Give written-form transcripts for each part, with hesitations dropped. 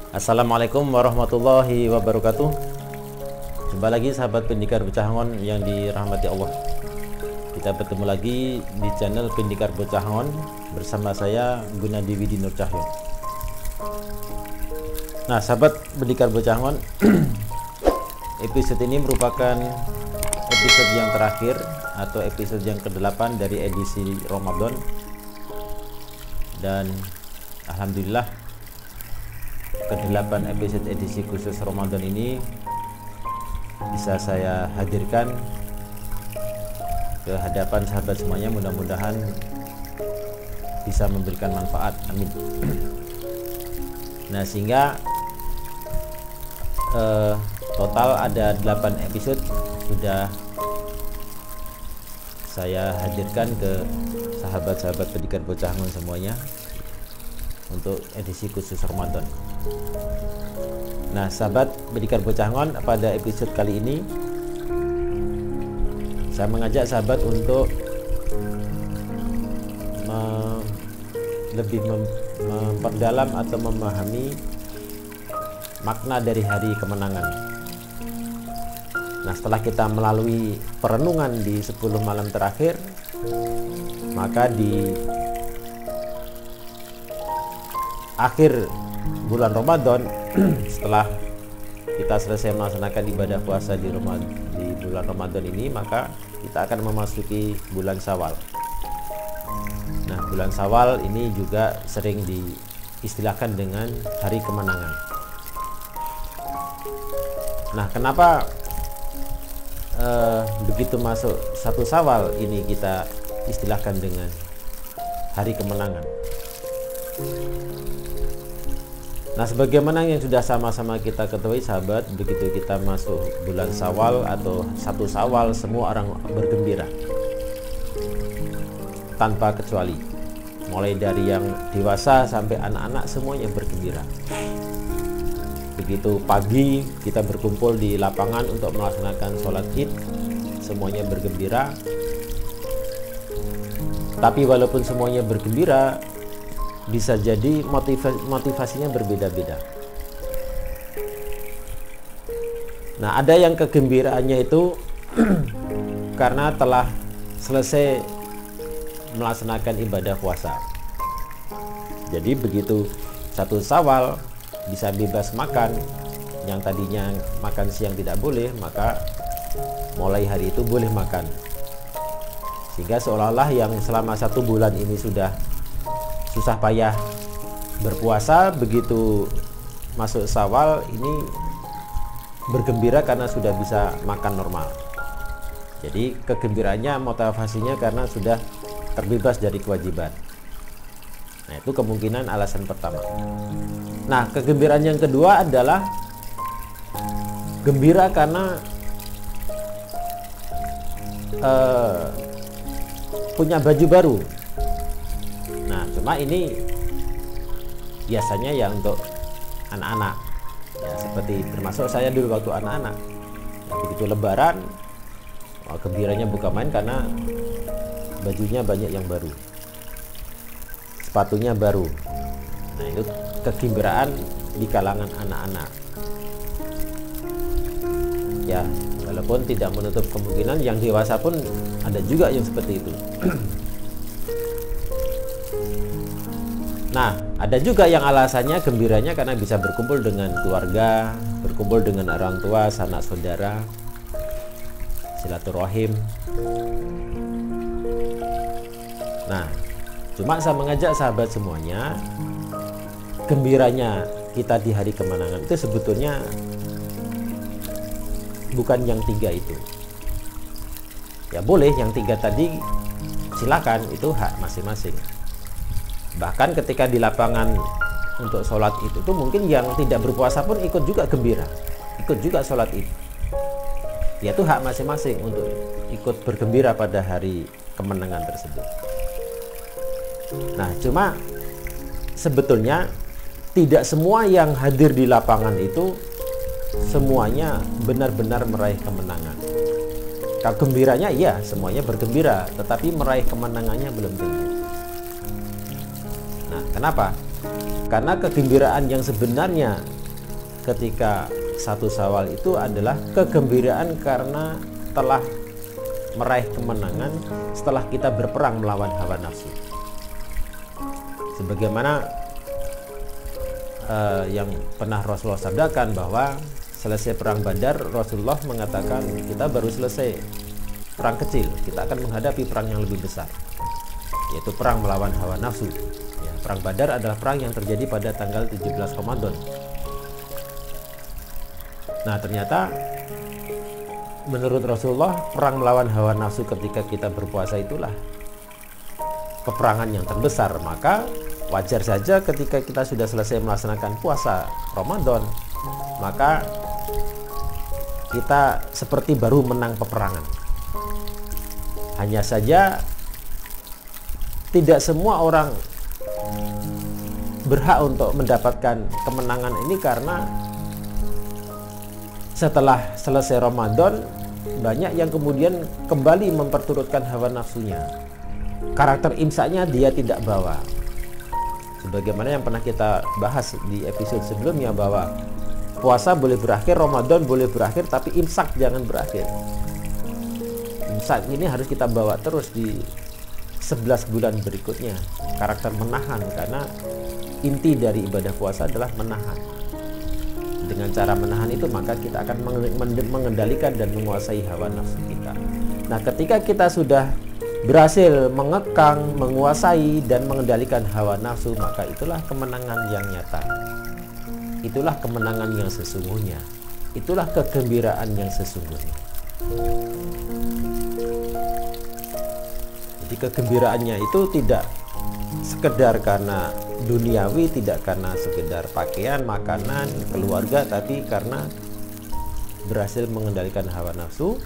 Assalamualaikum warahmatullahi wabarakatuh. Jumpa lagi sahabat Pendikar Bocahangon yang dirahmati Allah. Kita bertemu lagi di channel Pendikar Bocahangon bersama saya Gunadi Widi Nur Cahyo. Nah sahabat Pendikar Bocahangon, episode ini merupakan episode yang terakhir atau episode yang ke-8 dari edisi Ramadan. Dan alhamdulillah ke-8 episode edisi khusus Ramadan ini bisa saya hadirkan ke hadapan sahabat semuanya. Mudah-mudahan bisa memberikan manfaat, amin. Nah sehingga total ada 8 episode sudah saya hadirkan ke sahabat-sahabat Pendikar Bocahangon semuanya untuk edisi khusus Ramadan. Nah sahabat Pendikar Bocahangon, pada episode kali ini saya mengajak sahabat untuk lebih memperdalam atau memahami makna dari hari kemenangan. Nah setelah kita melalui perenungan di 10 malam terakhir, maka di akhir bulan Ramadan setelah kita selesai melaksanakan ibadah puasa di bulan Ramadan ini, maka kita akan memasuki bulan Syawal. Nah bulan Syawal ini juga sering diistilahkan dengan hari kemenangan. Nah kenapa begitu masuk 1 Syawal ini kita istilahkan dengan hari kemenangan? Nah sebagaimana yang sudah sama-sama kita ketahui sahabat, begitu kita masuk bulan Syawal atau 1 Syawal, semua orang bergembira tanpa kecuali, mulai dari yang dewasa sampai anak-anak semuanya bergembira. Begitu pagi kita berkumpul di lapangan untuk melaksanakan sholat Id, semuanya bergembira. Tapi walaupun semuanya bergembira, bisa jadi motivasinya berbeda-beda. Nah ada yang kegembiraannya itu karena telah selesai melaksanakan ibadah puasa. Jadi begitu 1 Syawal bisa bebas makan, yang tadinya makan siang tidak boleh, maka mulai hari itu boleh makan. Sehingga seolah-olah yang selama 1 bulan ini sudah susah payah berpuasa, begitu masuk Syawal ini bergembira karena sudah bisa makan normal. Jadi kegembiraannya, motivasinya karena sudah terbebas dari kewajiban. Nah itu kemungkinan alasan pertama. Nah kegembiraan yang kedua adalah gembira karena punya baju baru. Nah cuma ini biasanya ya untuk anak-anak ya, seperti termasuk saya dulu waktu anak-anak ya, begitu lebaran gembiranya bukan main karena bajunya banyak yang baru, sepatunya baru. Nah itu kegembiraan di kalangan anak-anak ya, walaupun tidak menutup kemungkinan yang dewasa pun ada juga yang seperti itu. Nah, ada juga yang alasannya gembiranya karena bisa berkumpul dengan keluarga, berkumpul dengan orang tua, sanak saudara, silaturahim. Nah, cuma saya mengajak sahabat semuanya, gembiranya kita di hari kemenangan itu sebetulnya bukan yang 3 itu. Ya boleh yang 3 tadi silakan, itu hak masing-masing. Bahkan ketika di lapangan untuk sholat itu tuh mungkin yang tidak berpuasa pun ikut juga gembira, ikut juga sholat itu. Ya itu hak masing-masing untuk ikut bergembira pada hari kemenangan tersebut. Nah, cuma sebetulnya tidak semua yang hadir di lapangan itu semuanya benar-benar meraih kemenangan. Gembiranya iya, semuanya bergembira, tetapi meraih kemenangannya belum tentu. Nah, kenapa? Karena kegembiraan yang sebenarnya ketika 1 Syawal itu adalah kegembiraan karena telah meraih kemenangan setelah kita berperang melawan hawa nafsu. Sebagaimana yang pernah Rasulullah sabdakan bahwa selesai perang Badar, Rasulullah mengatakan kita baru selesai perang kecil, kita akan menghadapi perang yang lebih besar, yaitu perang melawan hawa nafsu. Ya, perang Badar adalah perang yang terjadi pada tanggal 17 Ramadan. Nah, ternyata menurut Rasulullah perang melawan hawa nafsu ketika kita berpuasa itulah peperangan yang terbesar. Maka wajar saja ketika kita sudah selesai melaksanakan puasa Ramadan, maka kita seperti baru menang peperangan. Hanya saja tidak semua orang berhak untuk mendapatkan kemenangan ini, karena setelah selesai Ramadan banyak yang kemudian kembali memperturutkan hawa nafsunya. Karakter imsaknya dia tidak bawa. Sebagaimana yang pernah kita bahas di episode sebelumnya, bahwa puasa boleh berakhir, Ramadan boleh berakhir, tapi imsak jangan berakhir. Imsak ini harus kita bawa terus di 11 bulan berikutnya. Karakter menahan, karena inti dari ibadah puasa adalah menahan. Dengan cara menahan itu maka kita akan mengendalikan dan menguasai hawa nafsu kita. Nah, ketika kita sudah berhasil mengekang, menguasai dan mengendalikan hawa nafsu, maka itulah kemenangan yang nyata. Itulah kemenangan yang sesungguhnya. Itulah kegembiraan yang sesungguhnya. Jadi kegembiraannya itu tidak sekedar karena duniawi, tidak karena sekedar pakaian, makanan, keluarga, tapi karena berhasil mengendalikan hawa nafsu,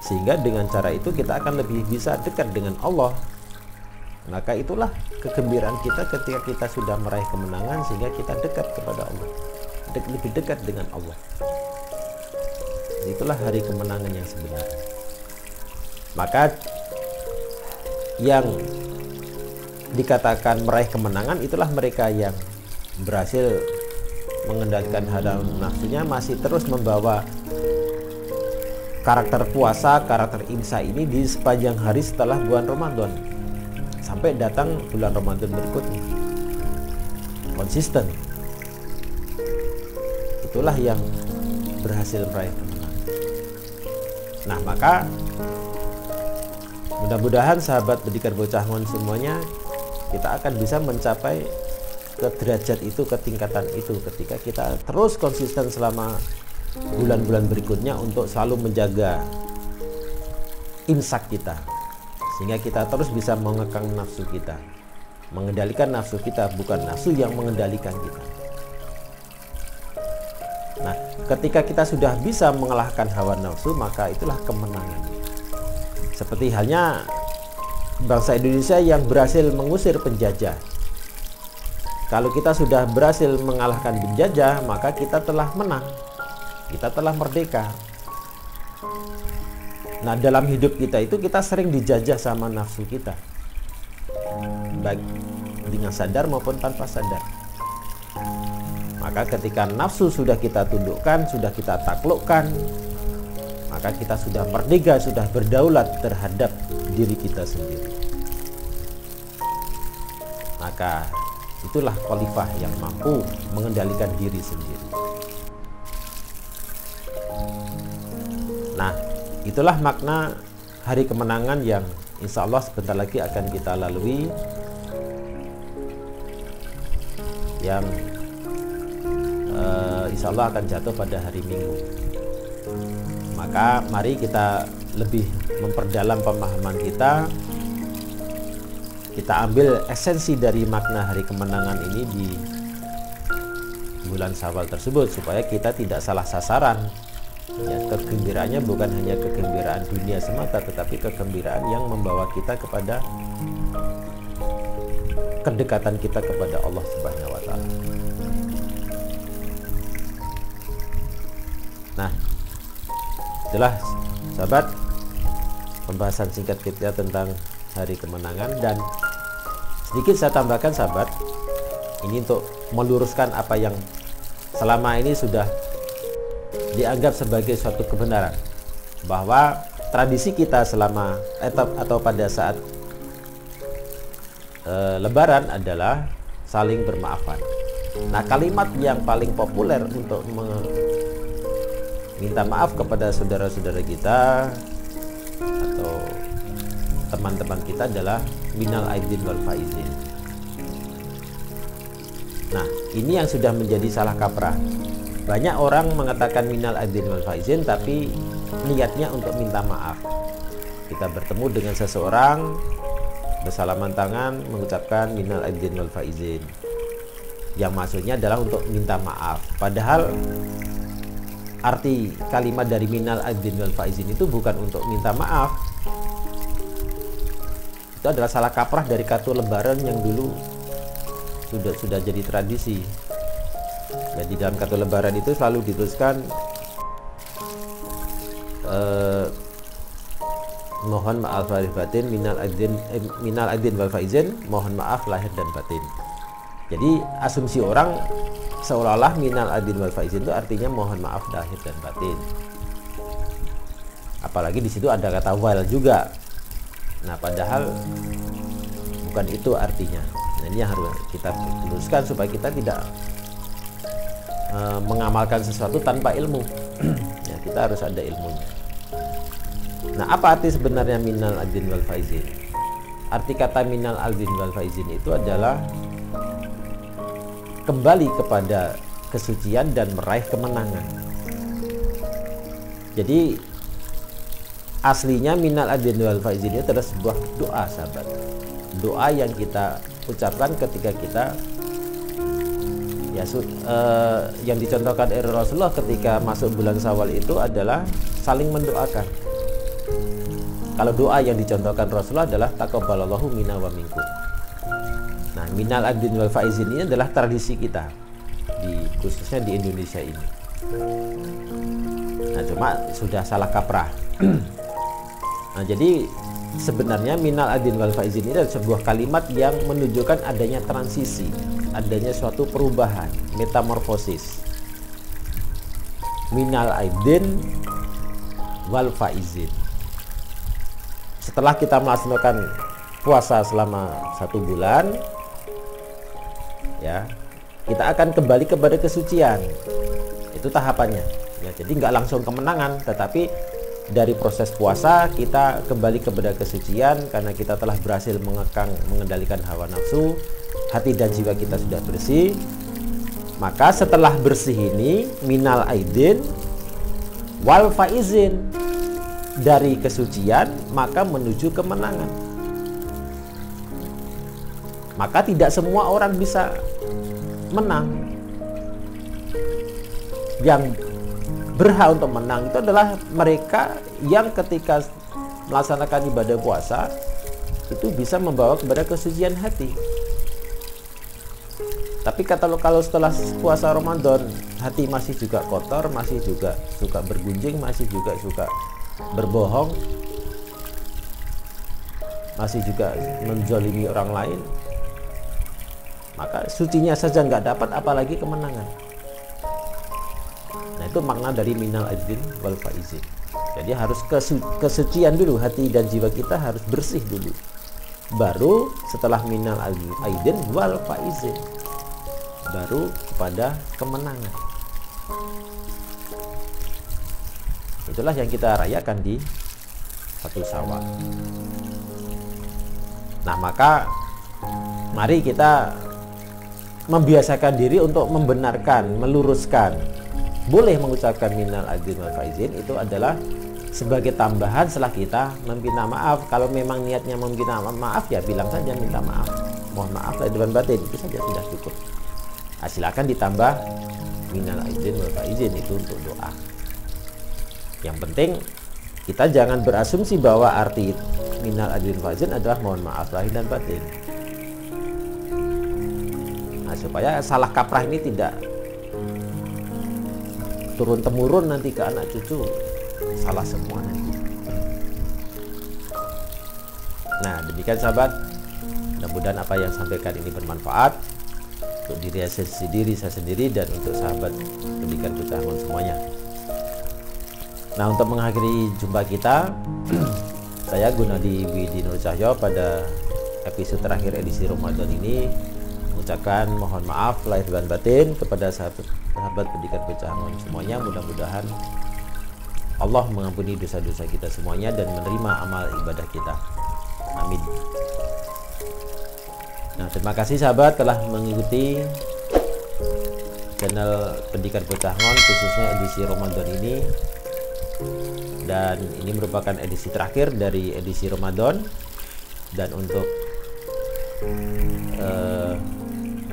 sehingga dengan cara itu kita akan lebih bisa dekat dengan Allah. Maka itulah kegembiraan kita ketika kita sudah meraih kemenangan, sehingga kita dekat kepada Allah, lebih dekat dengan Allah. Itulah hari kemenangan yang sebenarnya. Maka yang dikatakan meraih kemenangan itulah mereka yang berhasil mengendalikan hawa nafsunya, masih terus membawa karakter puasa, karakter imsak ini di sepanjang hari setelah bulan Ramadan sampai datang bulan Ramadan berikutnya. Konsisten. Itulah yang berhasil meraih kemenangan. Nah, maka mudah-mudahan sahabat Berdikar Bocah Ngon semuanya, kita akan bisa mencapai ke derajat itu, ke tingkatan itu, ketika kita terus konsisten selama bulan-bulan berikutnya untuk selalu menjaga imsak kita, sehingga kita terus bisa mengekang nafsu kita, mengendalikan nafsu kita, bukan nafsu yang mengendalikan kita. Nah, ketika kita sudah bisa mengalahkan hawa nafsu, maka itulah kemenangan. Seperti halnya bangsa Indonesia yang berhasil mengusir penjajah. Kalau kita sudah berhasil mengalahkan penjajah, maka kita telah menang, kita telah merdeka. Nah, dalam hidup kita itu kita sering dijajah sama nafsu kita, baik dengan sadar maupun tanpa sadar. Maka ketika nafsu sudah kita tundukkan, sudah kita taklukkan, maka kita sudah merdeka, sudah berdaulat terhadap diri kita sendiri. Maka itulah khalifah yang mampu mengendalikan diri sendiri. Nah, itulah makna hari kemenangan yang insya Allah sebentar lagi akan kita lalui, yang insya Allah akan jatuh pada hari Minggu. Maka mari kita lebih memperdalam pemahaman kita kita ambil esensi dari makna hari kemenangan ini di bulan Syawal tersebut, supaya kita tidak salah sasaran. Ya, kegembiraannya bukan hanya kegembiraan dunia semata, tetapi kegembiraan yang membawa kita kepada kedekatan kita kepada Allah Subhanahu wa Ta'ala. Nah, itulah sahabat pembahasan singkat kita tentang hari kemenangan, dan sedikit saya tambahkan sahabat, ini untuk meluruskan apa yang selama ini sudah dianggap sebagai suatu kebenaran, bahwa tradisi kita selama atau pada saat Lebaran adalah saling bermaafan. Nah, kalimat yang paling populer untuk minta maaf kepada saudara-saudara kita atau teman-teman kita adalah minal aidin wal faizin. Nah, ini yang sudah menjadi salah kaprah. Banyak orang mengatakan minal aidin wal faizin, tapi niatnya untuk minta maaf. Kita bertemu dengan seseorang, bersalaman tangan, mengucapkan minal aidin wal faizin, yang maksudnya adalah untuk minta maaf. Padahal arti kalimat dari minal aidin wal faizin itu bukan untuk minta maaf. Itu adalah salah kaprah dari kartu lebaran yang dulu sudah jadi tradisi. Ya, di dalam kartu lebaran itu selalu dituliskan mohon maaf lahir batin, minal aidin wal faizin, mohon maaf lahir dan batin. Jadi asumsi orang seolah-olah minal aidin wal faizin itu artinya mohon maaf lahir dan batin. Apalagi di situ ada kata wal juga. Nah, padahal bukan itu artinya. Nah, ini yang harus kita luruskan supaya kita tidak mengamalkan sesuatu tanpa ilmu. Ya, kita harus ada ilmunya. Nah, apa arti sebenarnya minal aidin wal faizin? Arti kata minal aidin wal faizin itu adalah kembali kepada kesucian dan meraih kemenangan. Jadi aslinya minal aidin wal faizin itu adalah sebuah doa, sahabat. Doa yang kita ucapkan ketika kita yang dicontohkan oleh Rasulullah ketika masuk bulan Syawal itu adalah saling mendoakan. Kalau doa yang dicontohkan Rasulullah adalah taqabbalallahu minna wa minkum. Nah, minal aidin wal faizin ini adalah tradisi kita, khususnya di Indonesia ini. Nah, cuma sudah salah kaprah. Nah, jadi sebenarnya minal aidin wal faizin ini adalah sebuah kalimat yang menunjukkan adanya transisi, adanya suatu perubahan, metamorfosis. Minal aidin wal faizin. Setelah kita melaksanakan puasa selama 1 bulan, ya, kita akan kembali kepada kesucian. Itu tahapannya. Ya, jadi nggak langsung kemenangan, tetapi dari proses puasa kita kembali kepada kesucian karena kita telah berhasil mengendalikan hawa nafsu, hati dan jiwa kita sudah bersih. Maka setelah bersih ini minal aidin wal faizin, dari kesucian maka menuju kemenangan. Maka tidak semua orang bisa menang. Yang berhak untuk menang itu adalah mereka yang ketika melaksanakan ibadah puasa itu bisa membawa kepada kesucian hati. Tapi kalau setelah puasa Ramadan hati masih juga kotor, masih juga suka bergunjing, masih juga suka berbohong, masih juga menzalimi orang lain, maka sucinya saja nggak dapat, apalagi kemenangan. Nah, itu makna dari minal aidin wal faizin. Jadi harus kesucian dulu, hati dan jiwa kita harus bersih dulu, baru setelah minal aidin wal faizin, baru kepada kemenangan. Itulah yang kita rayakan di 1 Syawal. Nah, maka mari kita membiasakan diri untuk membenarkan, meluruskan. Boleh mengucapkan minal aidin wal faizin itu adalah sebagai tambahan setelah kita meminta maaf. Kalau memang niatnya meminta maaf, ya bilang saja minta maaf, mohon maaf lahir dan batin, itu saja sudah cukup. Nah, silakan ditambah minal aidin wal faizin, itu untuk doa. Yang penting kita jangan berasumsi bahwa arti minal aidin wal faizin adalah mohon maaf lahir dan batin. Nah, supaya salah kaprah ini tidak turun temurun nanti ke anak cucu, salah semua nanti. Nah, demikian sahabat, mudah-mudahan apa yang sampaikan ini bermanfaat untuk diri saya sendiri dan untuk sahabat pendidikan Bocah Ngon semuanya. Nah, untuk mengakhiri jumpa kita, saya Gunadi Widi Nur Cahyo pada episode terakhir edisi Ramadan ini mengucapkan mohon maaf lahir dan batin kepada sahabat pendidikan Bocah Ngon semuanya. Mudah-mudahan Allah mengampuni dosa-dosa kita semuanya dan menerima amal ibadah kita. Amin. Nah, terima kasih sahabat telah mengikuti channel Pendidikan Bocah Ngon khususnya edisi Ramadan ini, dan ini merupakan edisi terakhir dari edisi Ramadan. Dan untuk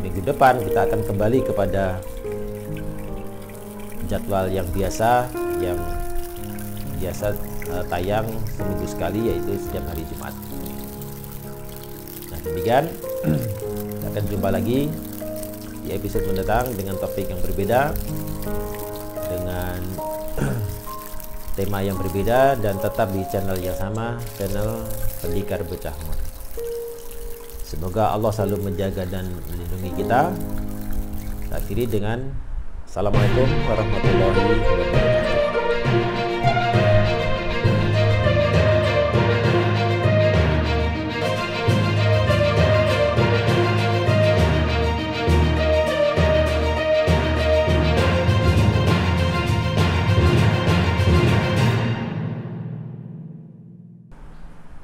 minggu depan kita akan kembali kepada jadwal yang biasa tayang seminggu sekali, yaitu setiap hari Jumat. Nah, demikian, kita akan jumpa lagi di episode mendatang dengan topik yang berbeda, dengan tema yang berbeda, dan tetap di channel yang sama, channel Pendikar Bocah Ngon. Semoga Allah selalu menjaga dan melindungi kita. Kita akhiri dengan Assalamualaikum warahmatullahi wabarakatuh.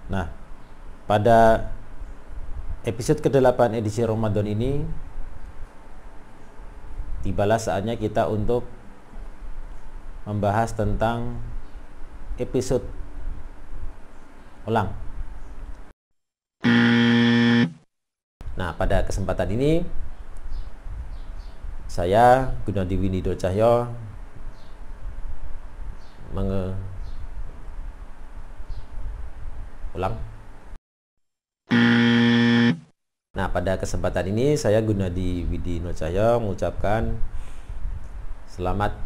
Nah, pada episode ke-8 edisi Ramadan ini tibalah saatnya kita untuk membahas tentang episode ulang. Nah, pada kesempatan ini saya Gunadi Widi Nur Cahyo Nah, pada kesempatan ini saya Gunadi Widi Nur Cahyo mengucapkan selamat